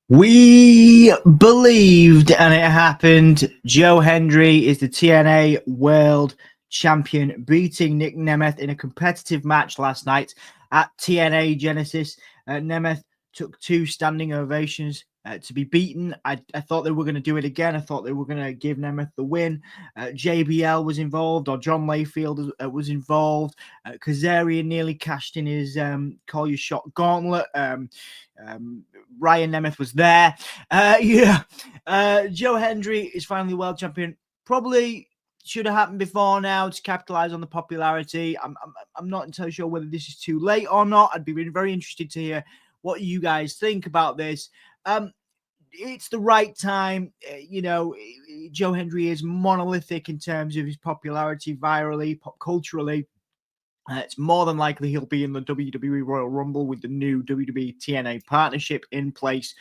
We believed, and it happened. Joe Hendry is the TNA World Champion, beating Nic Nemeth in a competitive match last night at TNA Genesis. Nemeth took 2 standing ovations to be beaten. I thought they were going to do it again. I thought they were going to give Nemeth the win. JBL was involved, or John Layfield was involved. Kazarian nearly cashed in his Call Your Shot Gauntlet. Ryan Nemeth was there. Joe Hendry is finally world champion. Probably should have happened before now to capitalize on the popularity. I'm not entirely sure whether this is too late or not. I'd be very interested to hear what you guys think about this. It's the right time. Joe Hendry is monolithic in terms of his popularity virally, pop culturally. It's more than likely he'll be in the WWE Royal Rumble with the new WWE TNA partnership in place.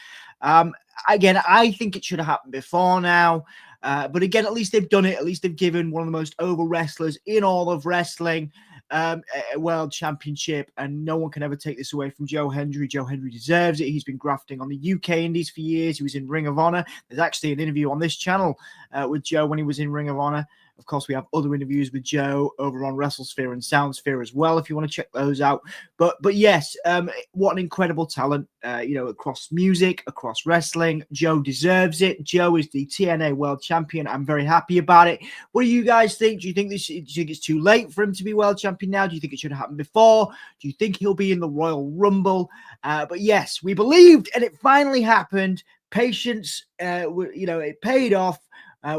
Again, I think it should have happened before now. But again, at least they've done it. At least they've given one of the most over wrestlers in all of wrestling a world championship. And no one can ever take this away from Joe Hendry. Joe Hendry deserves it. He's been grafting on the UK Indies for years. He was in Ring of Honor. There's actually an interview on this channel with Joe when he was in Ring of Honor. Of course, we have other interviews with Joe over on WrestleSphere and SoundSphere as well, if you want to check those out. But yes, what an incredible talent, across music, across wrestling. Joe deserves it. Joe is the TNA World Champion. I'm very happy about it. What do you guys think? Do you think it's too late for him to be World Champion now? Do you think it should have happened before? Do you think he'll be in the Royal Rumble? But yes, we believed, and it finally happened. Patience, it paid off.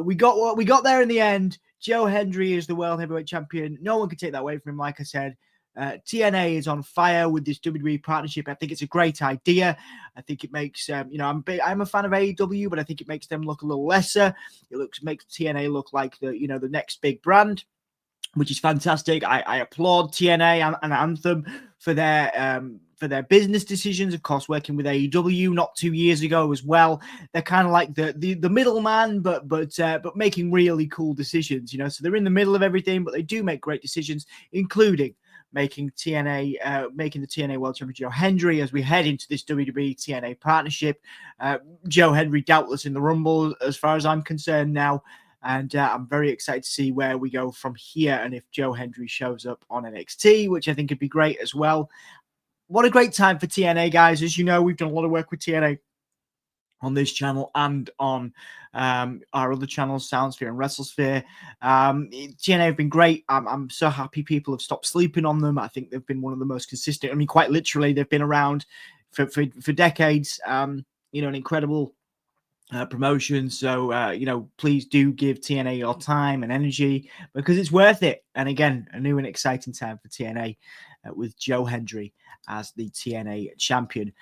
We got there in the end. Joe Hendry is the World Heavyweight Champion. No one can take that away from him, like I said. TNA is on fire with this WWE partnership. I think it's a great idea. I think it makes, I'm a fan of AEW, but I think it makes them look a little lesser. It makes TNA look like the next big brand, which is fantastic. I applaud TNA and Anthem for their business decisions. Of course, working with AEW not 2 years ago as well. They're kind of like the middleman, but making really cool decisions. So they're in the middle of everything, but they do make great decisions, including making the TNA World Champion Joe Hendry as we head into this WWE TNA partnership. Joe Hendry doubtless in the Rumble, as far as I'm concerned now. And I'm very excited to see where we go from here and if Joe Hendry shows up on NXT, which I think would be great as well. What a great time for TNA, guys. As you know, we've done a lot of work with TNA on this channel and on our other channels, SoundSphere and WrestleSphere. TNA have been great. I'm so happy people have stopped sleeping on them. I think they've been one of the most consistent. I mean, quite literally, they've been around for decades. An incredible promotion. So, please do give TNA your time and energy because it's worth it. And again, a new and exciting time for TNA with Joe Hendry as the TNA champion.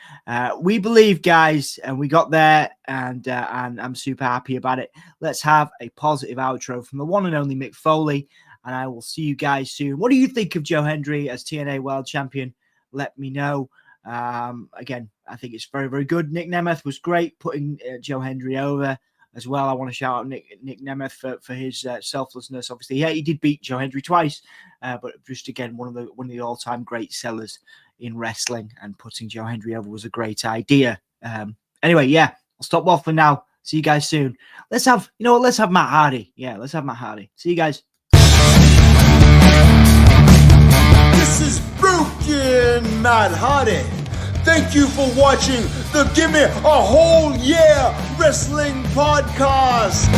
We believe, guys, and we got there, and I'm super happy about it. Let's have a positive outro from the one and only Mick Foley, and I will see you guys soon. What do you think of Joe Hendry as TNA World Champion? Let me know. Again, I think it's very, very good. Nic Nemeth was great putting Joe Hendry over as well. I want to shout out Nic Nemeth for his selflessness. Obviously, yeah, he did beat Joe Hendry twice, but just again, one of the all-time great sellers in wrestling, and putting Joe Hendry over was a great idea. Anyway, yeah, I'll stop waffling now. See you guys soon. Let's have Matt Hardy. Yeah, let's have Matt Hardy. See you guys. This is Broken Matt Hardy. Thank you for watching the Gimme a Whole Year Wrestling Podcast.